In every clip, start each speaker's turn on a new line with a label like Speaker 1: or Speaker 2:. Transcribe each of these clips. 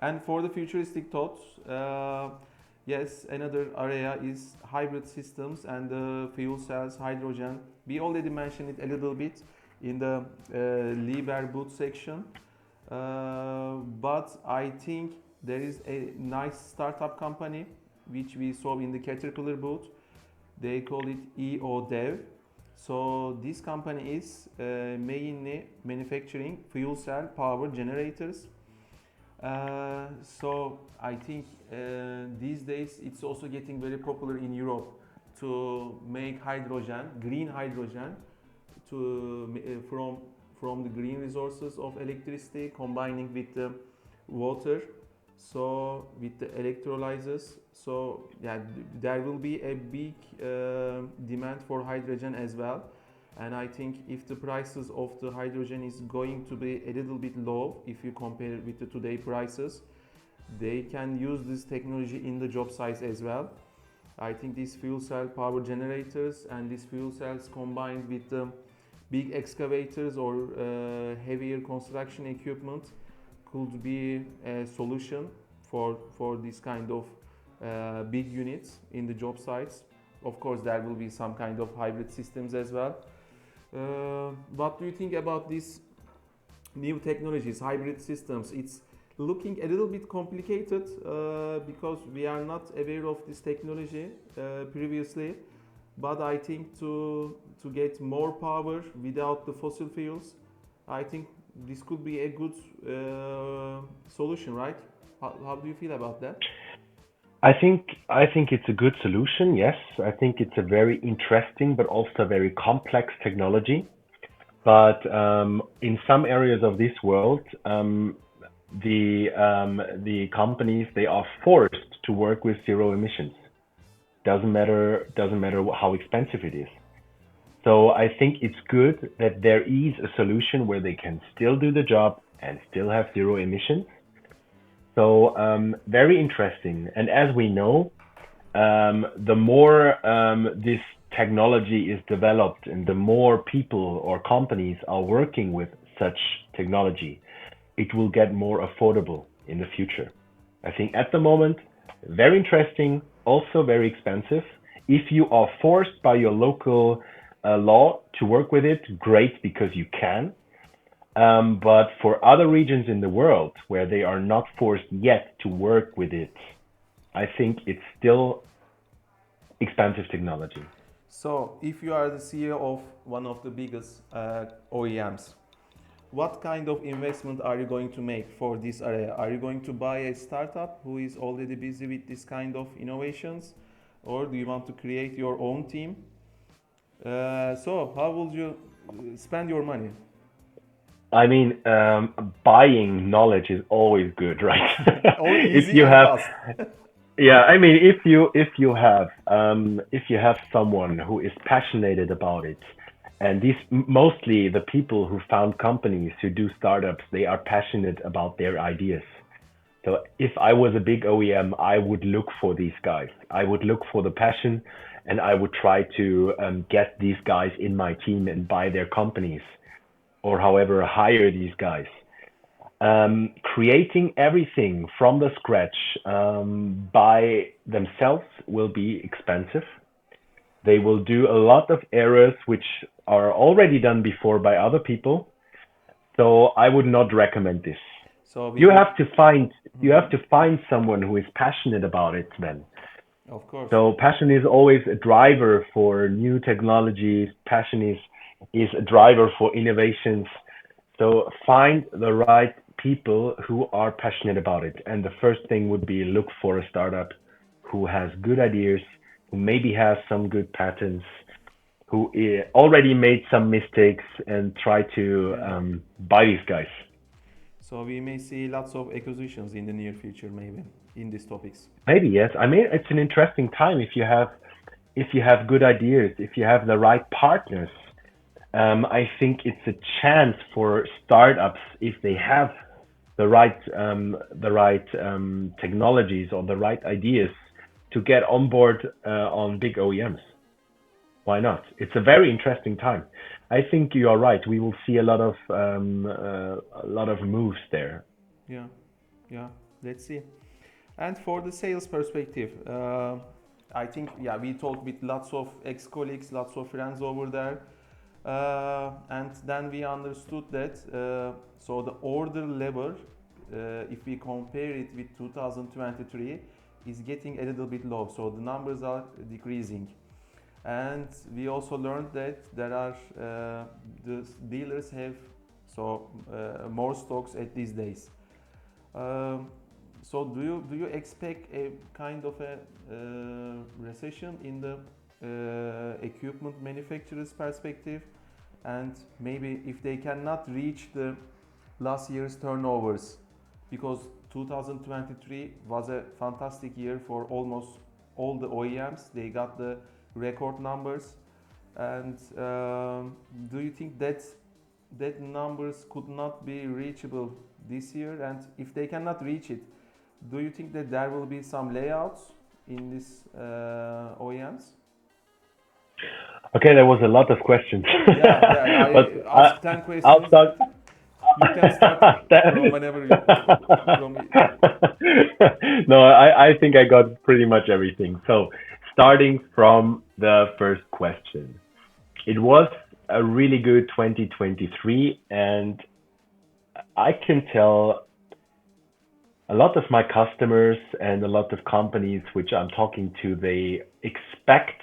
Speaker 1: And for the futuristic thoughts, yes, another area is hybrid systems and fuel cells, hydrogen. We already mentioned it a little bit in the Liber boot section, but I think there is a nice startup company which we saw in the Caterpillar booth. They call it EODev. So this company is mainly manufacturing fuel cell power generators. So I think these days it's also getting very popular in Europe to make hydrogen, green hydrogen, from the green resources of electricity, combining with the water, so with the electrolyzers. So yeah, there will be a big demand for hydrogen as well. And I think if the prices of the hydrogen is going to be a little bit low, if you compare it with the today prices, they can use this technology in the job sites as well. I think these fuel cell power generators and these fuel cells combined with the big excavators or heavier construction equipment could be a solution for this kind of big units in the job sites. Of course, there will be some kind of hybrid systems as well. What do you think about these new technologies, hybrid systems? It's looking a little bit complicated because we are not aware of this technology previously. But I think to get more power without the fossil fuels, I think this could be a good solution, right? How do you feel about that?
Speaker 2: I think it's a good solution. Yes, I think it's a very interesting but also very complex technology. But in some areas of this world, the companies they are forced to work with zero emissions. Doesn't matter how expensive it is. So I think it's good that there is a solution where they can still do the job and still have zero emissions. So very interesting. And as we know, the more this technology is developed and the more people or companies are working with such technology, it will get more affordable in the future. I think at the moment, very interesting, also very expensive. If you are forced by your local law to work with it, great because you can. But for other regions in the world where they are not forced yet to work with it, I think it's still expensive technology.
Speaker 1: So, if you are the CEO of one of the biggest OEMs, what kind of investment are you going to make for this area? Are you going to buy a startup who is already busy with this kind of innovations, or do you want to create your own team? So, how will you spend your money?
Speaker 2: I mean, buying knowledge is always good, right?
Speaker 1: Or
Speaker 2: If
Speaker 1: easy
Speaker 2: you
Speaker 1: and
Speaker 2: have,
Speaker 1: fast?
Speaker 2: yeah, I mean, if you have someone who is passionate about it, and these mostly the people who found companies who do startups, they are passionate about their ideas. So if I was a big OEM, I would look for these guys. I would look for the passion, and I would try to get these guys in my team and buy their companies, or however hire these guys. Creating everything from the scratch by themselves will be expensive. They will do a lot of errors which are already done before by other people. So I would not recommend this.
Speaker 1: So we
Speaker 2: You
Speaker 1: will,
Speaker 2: have to find you have
Speaker 1: Mhm.
Speaker 2: to find someone who is passionate about it then.
Speaker 1: Of course.
Speaker 2: So passion is always a driver for new technologies. Passion is a driver for innovations. So find the right people who are passionate about it. And the first thing would be look for a startup who has good ideas, who maybe has some good patents, who already made some mistakes and try to
Speaker 1: Yeah.
Speaker 2: buy these guys.
Speaker 1: So we may see lots of acquisitions in the near future, maybe in these topics.
Speaker 2: Maybe yes. I mean, it's an interesting time if you have good ideas, if you have the right partners. I think it's a chance for startups if they have the right technologies or the right ideas to get on board on big OEMs. Why not? It's a very interesting time. I think you are right. We will see a lot of moves there.
Speaker 1: Yeah, yeah. let's see. And for the sales perspective, I think, yeah, we talked with lots of ex-colleagues, lots of friends over there, and then we understood that so the order level, if we compare it with 2023, is getting a little bit low. So the numbers are decreasing, and we also learned that there are the dealers have more stocks at these days. Um, so do you expect a kind of a recession in the equipment manufacturers' perspective, and maybe if they cannot reach the last year's turnovers, because 2023 was a fantastic year for almost all the OEMs. They got the record numbers, and do you think that numbers could not be reachable this year? And if they cannot reach it, do you think that there will be some layouts in these OEMs?
Speaker 2: Okay, there was a lot of questions,
Speaker 1: Yeah, yeah.
Speaker 2: but
Speaker 1: I asked 10
Speaker 2: I'll
Speaker 1: questions.
Speaker 2: start.
Speaker 1: You can start from whenever from.
Speaker 2: No, I think I got pretty much everything. So, starting from the first question, it was a really good 2023, and I can tell a lot of my customers and a lot of companies which I'm talking to, they expect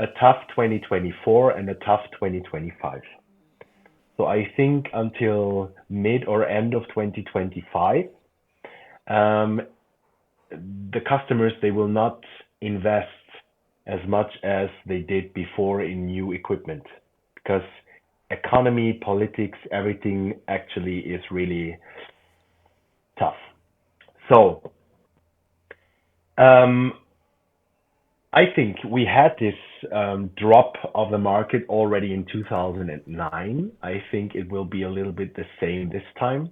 Speaker 2: a tough 2024 and a tough 2025. So I think until mid or end of 2025, um, the customers, they will not invest as much as they did before in new equipment, because economy, politics, everything actually is really tough. So um, I think we had this drop of the market already in 2009. I think it will be a little bit the same this time.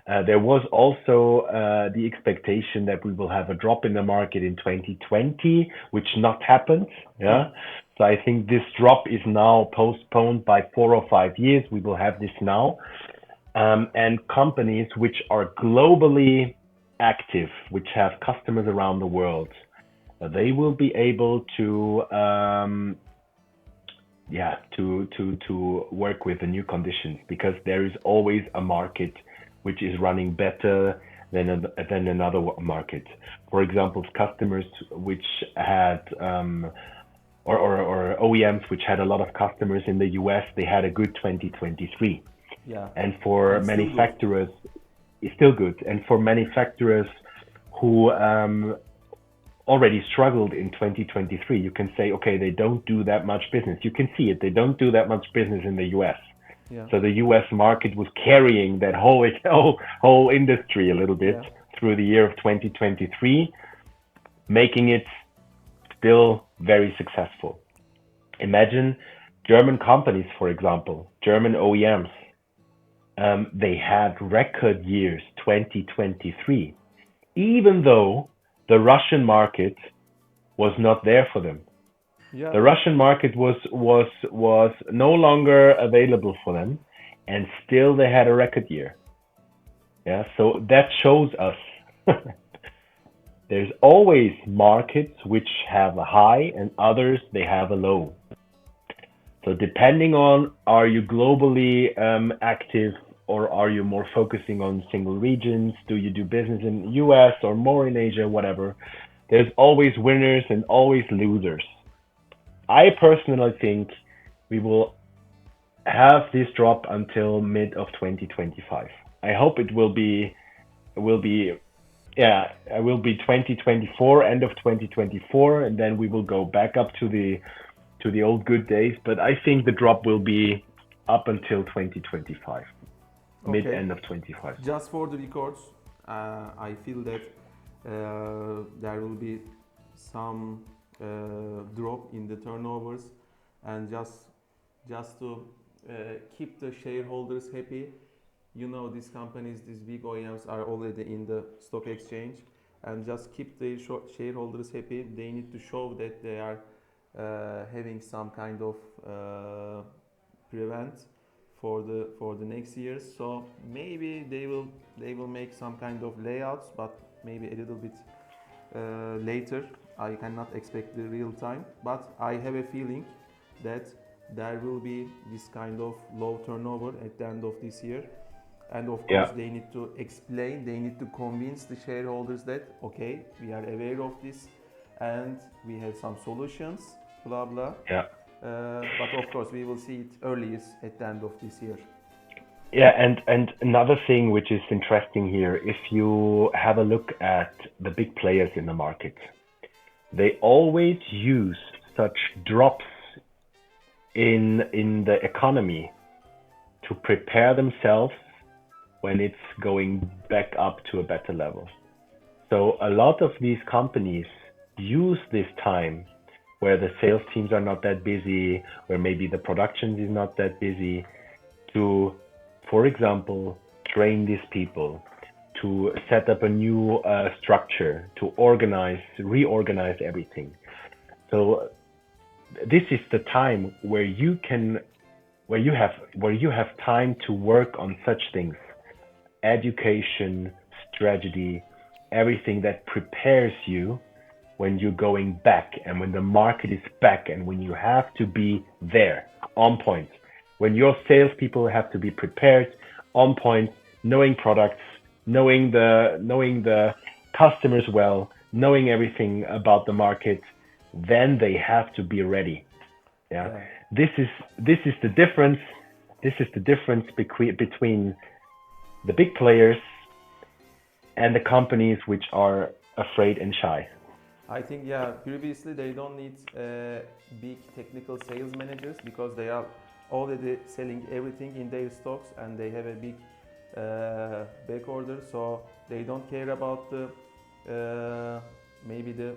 Speaker 2: There was also the expectation that we will have a drop in the market in 2020, which not happened. Yeah. So I think this drop is now postponed by 4 or 5 years. We will have this now. And companies which are globally active, which have customers around the world, they will be able to work with the new conditions, because there is always a market which is running better than another market. For example, customers which had or OEMs which had a lot of customers in the US, they had a good 2023.
Speaker 1: Yeah,
Speaker 2: And for
Speaker 1: and still good.
Speaker 2: manufacturers, it's still good. And for manufacturers who already struggled in 2023, you can say, okay, they don't do that much business. You can see it. They don't do that much business in the US.
Speaker 1: Yeah,
Speaker 2: So the US market was carrying that whole industry a little bit
Speaker 1: yeah,
Speaker 2: through the year of 2023, making it still very successful. Imagine German companies, for example, German OEMs, they had record years 2023, even though the Russian market was not there for them.
Speaker 1: yeah.
Speaker 2: The Russian market was no longer available for them, and still they had a record year. Yeah, so that shows us there's always markets which have a high and others they have a low. So depending on, are you globally active, or are you more focusing on single regions? Do you do business in US or more in Asia, whatever? There's always winners and always losers. I personally think we will have this drop until mid of 2025. I hope it will be yeah, it will be 2024, end of 2024, and then we will go back up to the old good days. But I think the drop will be up until 2025, mid
Speaker 1: Okay.
Speaker 2: end of 25.
Speaker 1: Just for the records, I feel that there will be some drop in the turnovers, and just to keep the shareholders happy. You know, these companies, these big OEMs are already in the stock exchange, and just keep the shareholders happy. They need to show that they are having some kind of prevent for the next years. So maybe they will make some kind of layouts, but maybe a little bit later. I cannot expect the real time, but I have a feeling that there will be this kind of low turnover at the end of this year. And of course,
Speaker 2: Yeah,
Speaker 1: they need to explain, they need to convince the shareholders that, okay, we are aware of this and we have some solutions, blah, blah.
Speaker 2: yeah.
Speaker 1: But of course, we will see it earliest at the end of this year.
Speaker 2: Yeah, and another thing which is interesting here, if you have a look at the big players in the market, they always use such drops in the economy to prepare themselves when it's going back up to a better level. So a lot of these companies use this time where the sales teams are not that busy, where maybe the production is not that busy, to, for example, train these people, to set up a new structure, to reorganize everything. So this is the time where you have time to work on such things, education, strategy, everything that prepares you when you're going back and when the market is back and when you have to be there on point. When your salespeople have to be prepared on point, knowing products, knowing the customers well, knowing everything about the market, then they have to be ready. Yeah.
Speaker 1: Yeah.
Speaker 2: This is the difference. This is the difference between the big players and the companies which are afraid and shy.
Speaker 1: I think, yeah, previously they don't need big technical sales managers because they are already selling everything in their stocks and they have a big back order, so they don't care about the maybe the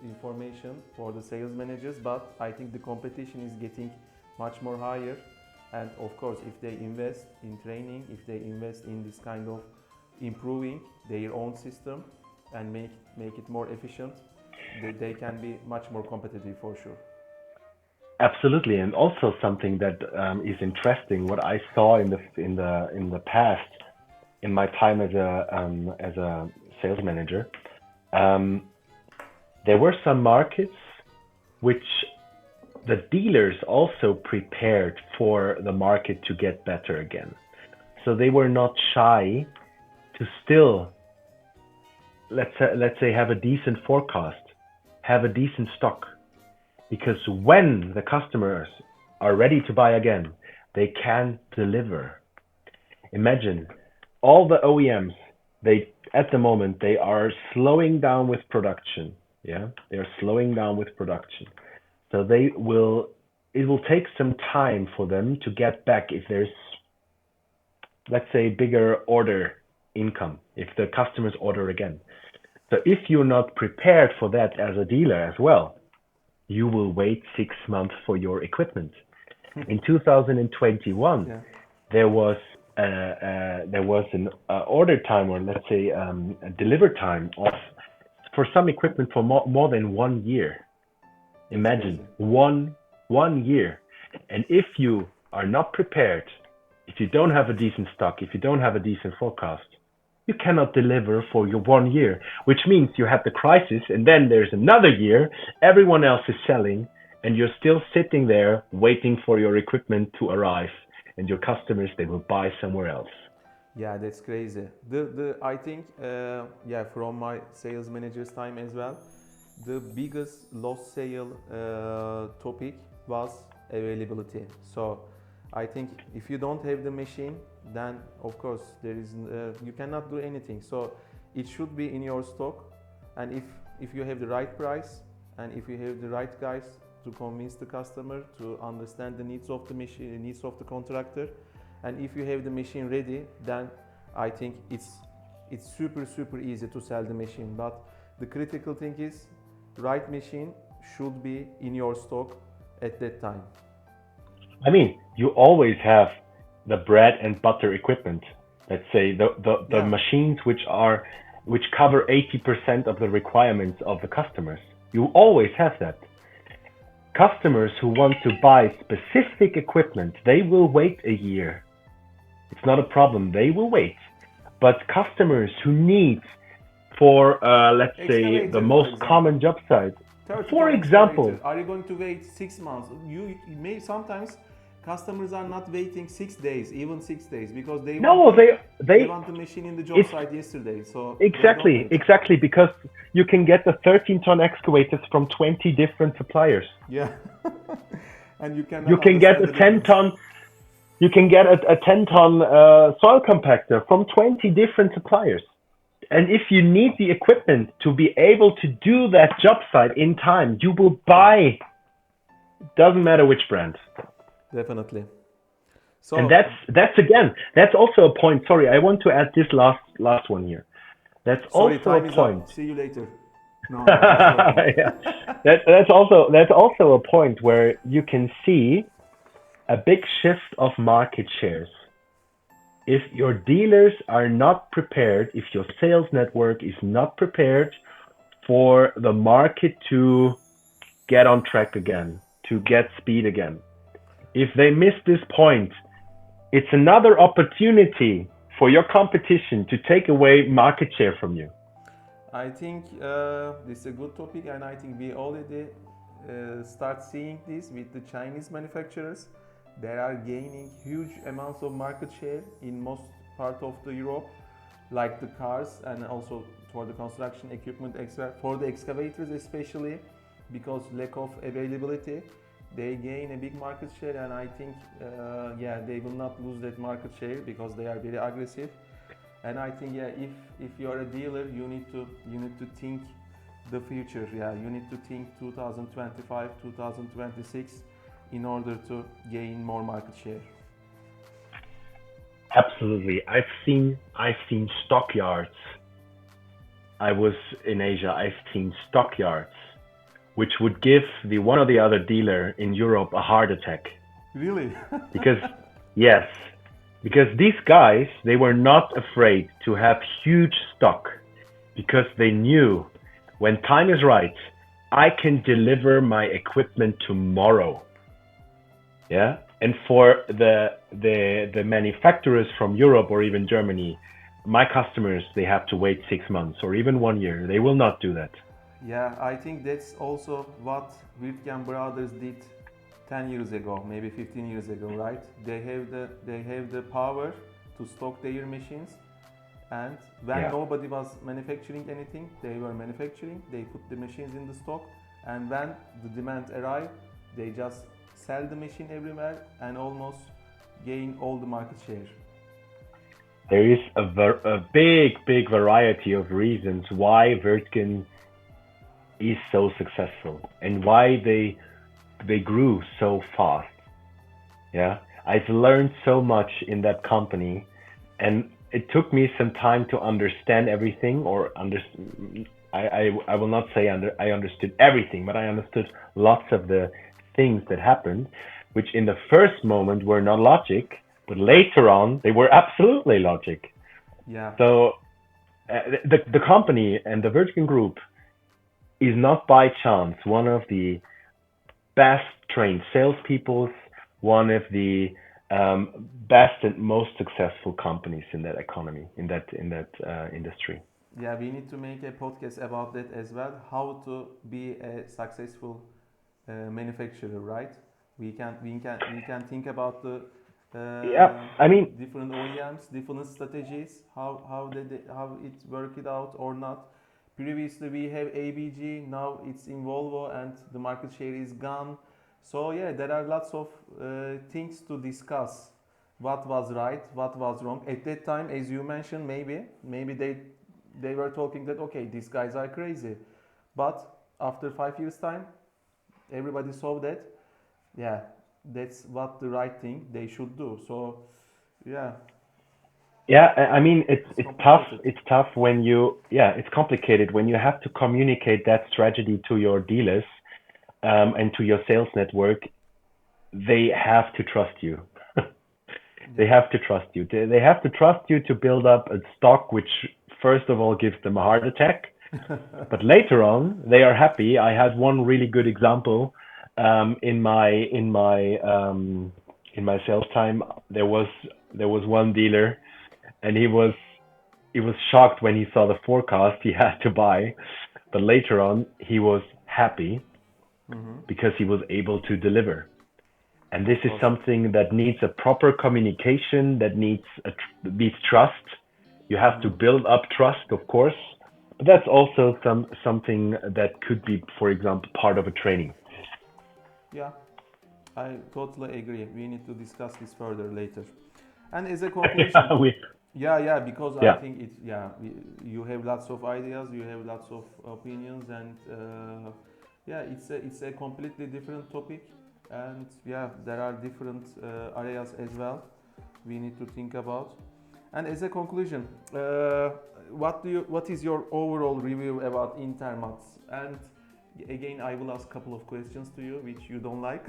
Speaker 1: information for the sales managers. But I think the competition is getting much more higher, and of course, if they invest in training, if they invest in this kind of improving their own system and make it more efficient, they can be much more competitive for sure.
Speaker 2: Absolutely, and also something that is interesting. What I saw in the past, in my time as a sales manager, there were some markets which the dealers also prepared for the market to get better again. So they were not shy to still, let's say, have a decent forecast, have a decent stock, because when the customers are ready to buy again, they can deliver. Imagine all the OEMs, at the moment they are slowing down with production. Yeah, they are slowing down with production. So it will take some time for them to get back if there's, let's say, bigger order income, if the customers order again. So if you're not prepared for that as a dealer as well, you will wait 6 months for your equipment. In 2021,
Speaker 1: Yeah.
Speaker 2: there was an order time, or let's say a deliver time of, for some equipment, for more than 1 year. Imagine one year. And if you are not prepared, if you don't have a decent stock, if you don't have a decent forecast, you cannot deliver for your 1 year, which means you have the crisis and then there's another year, everyone else is selling and you're still sitting there waiting for your equipment to arrive, and your customers, they will buy somewhere else.
Speaker 1: Yeah, that's crazy. I think yeah, from my sales manager's time as well, the biggest lost sale topic was availability. So I think if you don't have the machine, then of course you cannot do anything. So it should be in your stock, and if you have the right price and if you have the right guys to convince the customer to understand the needs of the machine, the needs of the contractor, and if you have the machine ready, then I think it's super easy to sell the machine. But the critical thing is right machine should be in your stock at that time.
Speaker 2: I mean, you always have the bread and butter equipment. Let's say the machines which cover 80% of the requirements of the customers. You always have that. customers who want to buy specific equipment, they will wait a year. It's not a problem. They will wait. But customers who need for, let's say, the
Speaker 1: Excavator, for
Speaker 2: most
Speaker 1: example.
Speaker 2: common job site,
Speaker 1: 30
Speaker 2: for
Speaker 1: ton
Speaker 2: example,
Speaker 1: excavator. Are you going to wait 6 months? You may sometimes customers are not waiting 6 days, even 6 days, because
Speaker 2: no,
Speaker 1: they
Speaker 2: they,
Speaker 1: want the machine in the job
Speaker 2: it's
Speaker 1: site yesterday. So they don't
Speaker 2: exactly,
Speaker 1: wait.
Speaker 2: exactly, because you can get the 13-ton excavators from 20 different suppliers.
Speaker 1: Yeah, and you
Speaker 2: You
Speaker 1: cannot
Speaker 2: can get
Speaker 1: understand
Speaker 2: a
Speaker 1: the
Speaker 2: 10
Speaker 1: difference.
Speaker 2: ton you can get a 10-ton soil compactor from 20 different suppliers. And if you need the equipment to be able to do that job site in time, you will buy, doesn't matter which brand.
Speaker 1: Definitely.
Speaker 2: And
Speaker 1: So
Speaker 2: that's again, that's also a point. Sorry, I want to add this last one here. That's
Speaker 1: sorry,
Speaker 2: also a
Speaker 1: time is
Speaker 2: point.
Speaker 1: up. See you later. No, no, just joking.
Speaker 2: Yeah. That's also a point where you can see a big shift of market shares. If your dealers are not prepared, if your sales network is not prepared for the market to get on track again, to get speed again, if they miss this point, it's another opportunity for your competition to take away market share from you.
Speaker 1: I think this is a good topic, and I think we already start seeing this with the Chinese manufacturers. They are gaining huge amounts of market share in most part of the Europe, like the cars and also for the construction equipment, for the excavators especially, because lack of availability, they gain a big market share, and I think yeah, they will not lose that market share because they are very aggressive. And I think yeah, if you are a dealer, you need to think the future. Yeah, you need to think 2025, 2026 in order to gain more market share.
Speaker 2: Absolutely. I've seen stockyards. I was in Asia. I've seen stockyards which would give the one or the other dealer in Europe a heart attack.
Speaker 1: Really?
Speaker 2: Because, yes, because these guys, they were not afraid to have huge stock because they knew when time is right, I can deliver my equipment tomorrow. Yeah. And for the manufacturers from Europe or even Germany, my customers, they have to wait 6 months or even 1 year. They will not do that.
Speaker 1: Yeah, I think that's also what Wirtgen brothers did 10 years ago, maybe 15 years ago, right? They have the power to stock their machines, and when
Speaker 2: Yeah.
Speaker 1: nobody was manufacturing anything, they were manufacturing. They put the machines in the stock, and when the demand arrived, they just sell the machine everywhere and almost gain all the market share.
Speaker 2: There is a big variety of reasons why Wirtgen is so successful and why they grew so fast. Yeah, I've learned so much in that company, and it took me some time to understand everything or I will not say I understood everything, but I understood lots of the things that happened, which in the first moment were not logic, but later on they were absolutely logic.
Speaker 1: Yeah,
Speaker 2: So the company and the Virgin Group is not by chance one of the best trained salespeople, one of the best and most successful companies in that economy, in that industry.
Speaker 1: yeah, we need to make a podcast about that as well. How to be a successful manufacturer, right? We can think about the
Speaker 2: Yeah,
Speaker 1: uh,
Speaker 2: I mean,
Speaker 1: different OEMs, different strategies, how it worked out or not. Previously we have ABG, now it's in Volvo, and the market share is gone. So yeah, there are lots of things to discuss. What was right, what was wrong at that time, as you mentioned. Maybe they were talking that okay, these guys are crazy, but after 5 years time, everybody saw that yeah, that's what the right thing they should do. So yeah,
Speaker 2: yeah, I mean,
Speaker 1: it's
Speaker 2: it's tough.
Speaker 1: complicated.
Speaker 2: It's tough when yeah, it's complicated when you have to communicate that strategy to your dealers and to your sales network. They have to trust you. They
Speaker 1: Yeah.
Speaker 2: have to trust you. They have to trust you to build up a stock, which first of all gives them a heart attack, but later on they are happy. I had one really good example. In my sales time, there was there was one dealer, and he was shocked when he saw the forecast he had to buy, but later on he was happy
Speaker 1: Hmm.
Speaker 2: because he was able to deliver. And this
Speaker 1: Of
Speaker 2: is
Speaker 1: course.
Speaker 2: something that needs a proper communication, that needs trust. You have to
Speaker 1: Hmm.
Speaker 2: build up trust, of course, but that's also something that could be, for example, part of a training.
Speaker 1: Yeah, I totally agree. We need to discuss this further later. And as a conclusion,
Speaker 2: we,
Speaker 1: yeah, because I
Speaker 2: yeah,
Speaker 1: think you have lots of ideas, you have lots of opinions, and yeah, it's a completely different topic, and yeah, there are different areas as well we need to think about. And as a conclusion, what is your overall review about Intermat? And again, I will ask a couple of questions to you which you don't like.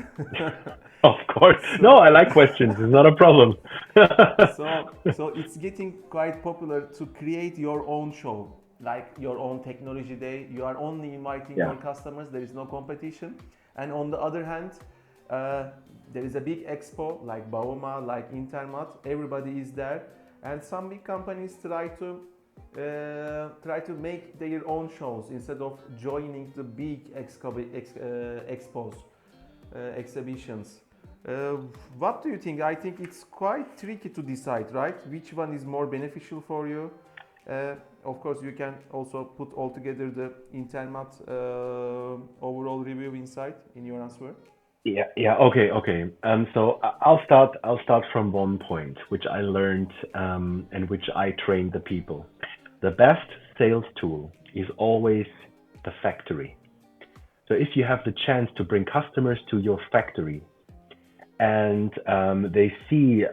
Speaker 2: of course. No,
Speaker 1: So
Speaker 2: I like questions. It's not a problem.
Speaker 1: so it's getting quite popular to create your own show, like your own technology day. You are only inviting
Speaker 2: Yeah.
Speaker 1: your customers. There is no competition. And on the other hand, uh, there is a big expo like Bauma, like Intermat. Everybody is there, and some big companies try to make their own shows instead of joining the big expos, exhibitions. Uh, what do you think? I think it's quite tricky to decide, right? Which one is more beneficial for you? Uh, of course, you can also put all together the Intermat overall review inside in your answer.
Speaker 2: Yeah, yeah, okay, okay. So I'll start from one point, which I learned, and which I trained the people. The best sales tool is always the factory. So if you have the chance to bring customers to your factory, and they see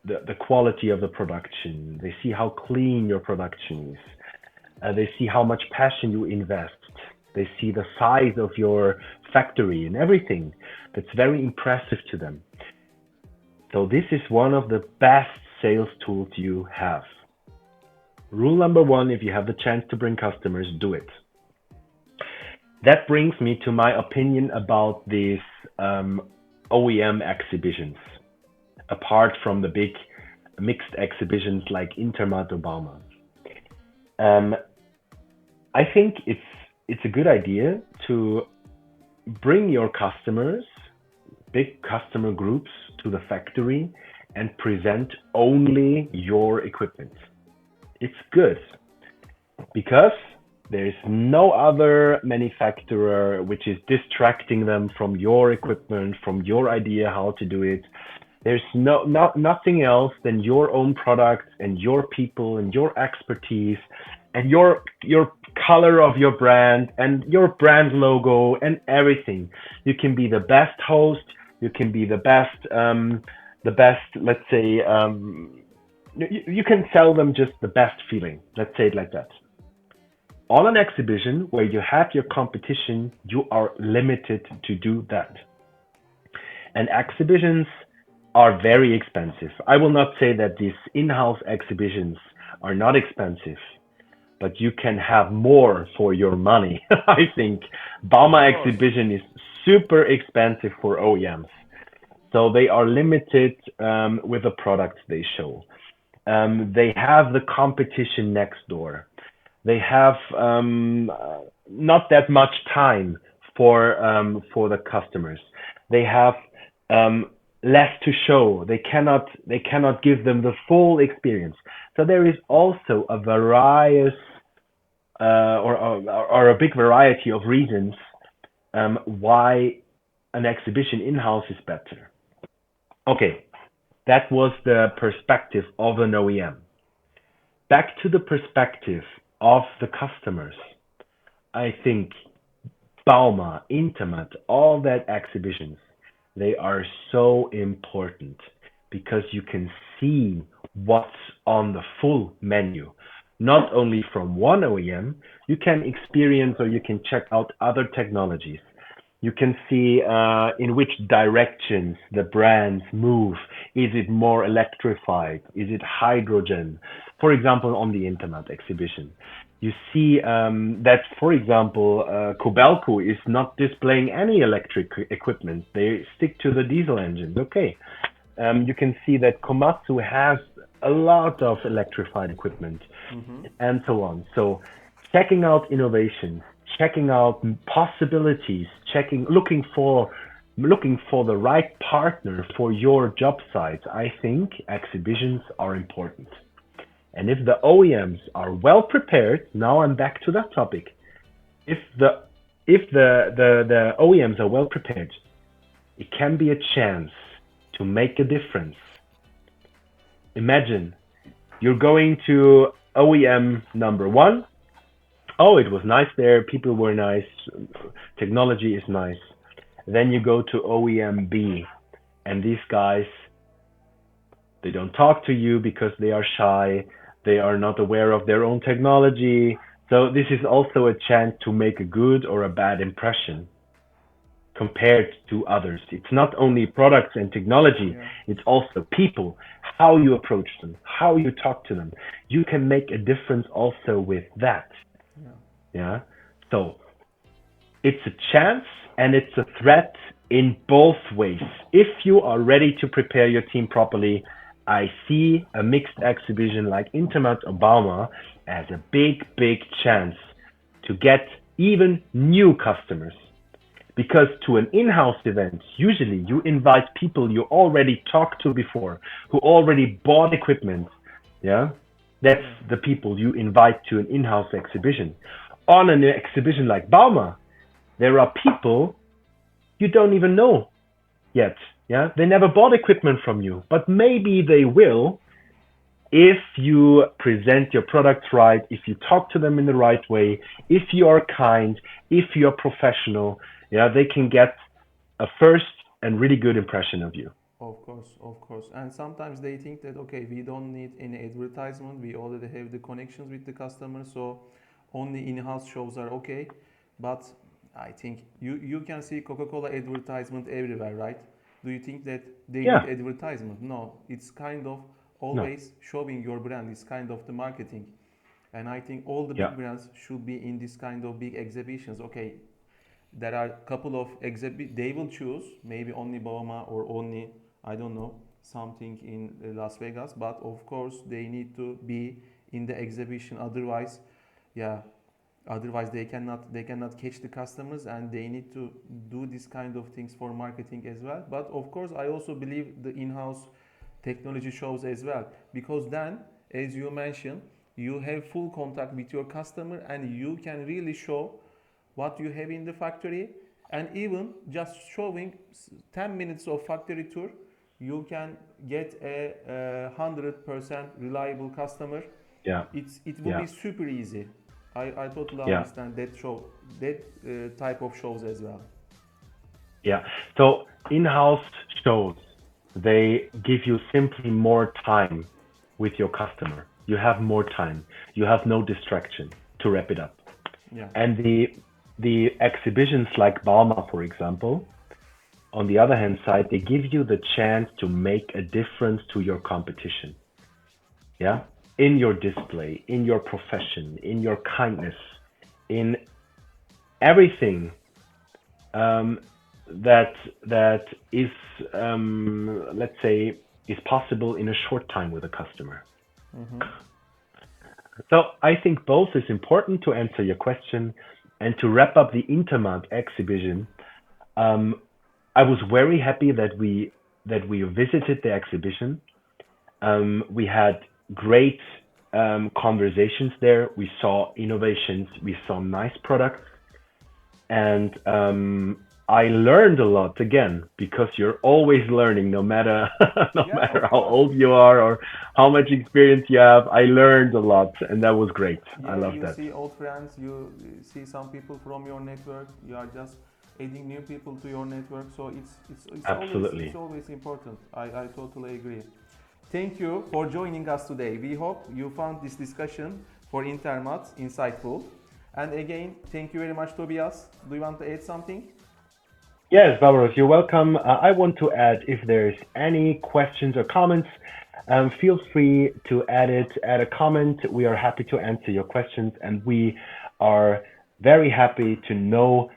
Speaker 2: the quality of the production, they see how clean your production is, they see how much passion you invest. They see the size of your factory and everything. That's very impressive to them. So this is one of the best sales tools you have. Rule number one, if you have the chance to bring customers, do it. That brings me to my opinion about these OEM exhibitions, apart from the big mixed exhibitions like Intermat or Bauma. Um, I think it's a good idea to bring your customers, big customer groups, to the factory and present only your equipment. It's good because there's no other manufacturer which is distracting them from your equipment, from your idea how to do it. There's nothing else than your own product and your people and your expertise and your color of your brand and your brand logo and everything. You can be the best host. You can be the best. Let's say you can sell them just the best feeling. Let's say it like that. On an exhibition where you have your competition, you are limited to do that. And exhibitions are very expensive. I will not say that these in-house exhibitions are not expensive, but you can have more for your money. I think
Speaker 1: Of
Speaker 2: Bauma
Speaker 1: course.
Speaker 2: exhibition is super expensive for OEMs. So they are limited with the products they show. They have the competition next door. They have not that much time for the customers. They have um, less to show. They cannot give them the full experience. So there is also a various or a big variety of reasons why an exhibition in-house is better. Okay, that was the perspective of an OEM. Back to the perspective of the customers. I think Bauma, Intermat, all that exhibitions, they are so important because you can see what's on the full menu. Not only from one OEM, you can experience or you can check out other technologies. You can see in which directions the brands move. Is it more electrified? Is it hydrogen? For example, on the Internet exhibition. You see that, for example, Kobelco is not displaying any electric equipment. They stick to the diesel engines. Okay. You can see that Komatsu has a lot of electrified equipment
Speaker 1: Mm-hmm.
Speaker 2: and so on. So checking out innovations, checking out possibilities, looking for the right partner for your job site. I think exhibitions are important. And if the OEMs are well prepared, now I'm back to that topic. If the OEMs are well prepared, it can be a chance to make a difference. Imagine you're going to OEM number one. Oh, it was nice there. People were nice. Technology is nice. Then you go to OEM B, and these guys, they don't talk to you because they are shy. They are not aware of their own technology. So this is also a chance to make a good or a bad impression compared to others. It's not only products and technology,
Speaker 1: Yeah.
Speaker 2: it's also people, how you approach them, how you talk to them. You can make a difference also with that.
Speaker 1: Yeah.
Speaker 2: Yeah. So it's a chance and it's a threat in both ways. If you are ready to prepare your team properly, I see a mixed exhibition like Intermat Obama as a big, big chance to get even new customers. Because to an in-house event, usually you invite people you already talked to before, who already bought equipment. Yeah, that's
Speaker 1: Yeah.
Speaker 2: the people you invite to an in-house exhibition. On an exhibition like Bauma, there are people you don't even know yet. Yeah, they never bought equipment from you, but maybe they will if you present your products right, if you talk to them in the right way, if you are kind, if you are professional. Yeah, they can get a first and really good impression of you.
Speaker 1: Of course, of course. And sometimes they think that okay, we don't need any advertisement. We already have the connections with the customer, so only in-house shows are okay. But I think you can see Coca-Cola advertisement everywhere, right? Do you think that they need
Speaker 2: Yeah,
Speaker 1: advertisement? No, it's kind of
Speaker 2: no,
Speaker 1: always showing your brand. It's kind of the marketing. And I think all the
Speaker 2: yeah,
Speaker 1: big brands should be in this kind of big exhibitions. Okay, there are a couple of exhibit they will choose maybe only Bauma or only I don't know something in Las Vegas, but of course they need to be in the exhibition, otherwise yeah, otherwise they cannot catch the customers, and they need to do this kind of things for marketing as well. But of course I also believe the in-house technology shows as well, because then, as you mentioned, you have full contact with your customer and you can really show what you have in the factory. And even just showing 10 minutes of factory tour, you can get a 100% reliable customer.
Speaker 2: yeah,
Speaker 1: It will
Speaker 2: yeah,
Speaker 1: be super easy. I totally
Speaker 2: yeah,
Speaker 1: understand that show, that type of shows as well.
Speaker 2: yeah. So in-house shows, they give you simply more time with your customer. You have more time. You have no distraction to wrap it up.
Speaker 1: Yeah.
Speaker 2: And the exhibitions like Bauma, for example, on the other hand side, they give you the chance to make a difference to your competition. Yeah, in your display, in your profession, in your kindness, in everything um, that is, let's say, is possible in a short time with a customer.
Speaker 1: Mm-hmm.
Speaker 2: So I think both is important to answer your question. And to wrap up the Intermag exhibition, um, I was very happy that we visited the exhibition. We had great conversations there. We saw innovations. We saw nice products, and I learned a lot again because you're always learning, no matter no
Speaker 1: Yeah,
Speaker 2: matter
Speaker 1: of
Speaker 2: how
Speaker 1: course.
Speaker 2: old you are or how much experience you have. I learned a lot, and that was great. I
Speaker 1: Yeah,
Speaker 2: love
Speaker 1: you
Speaker 2: that.
Speaker 1: see old friends, you see some people from your network. You are just adding new people to your network, so it's
Speaker 2: Absolutely.
Speaker 1: always important. I totally agree. Thank you for joining us today. We hope you found this discussion for Intermat insightful. And again, thank you very much, Tobias. Do you want to add something?
Speaker 2: Yes, Barbaros, you're welcome. I want to add if there's any questions or comments, Feel free to add a comment. We are happy to answer your questions, and we are very happy to know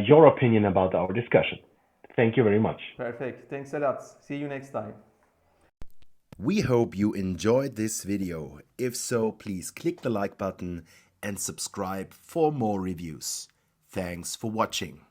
Speaker 2: your opinion about our discussion. Thank you very much.
Speaker 1: Perfect. Thanks a lot. See you next time.
Speaker 3: We hope you enjoyed this video. If so, please click the like button and subscribe for more reviews. Thanks for watching.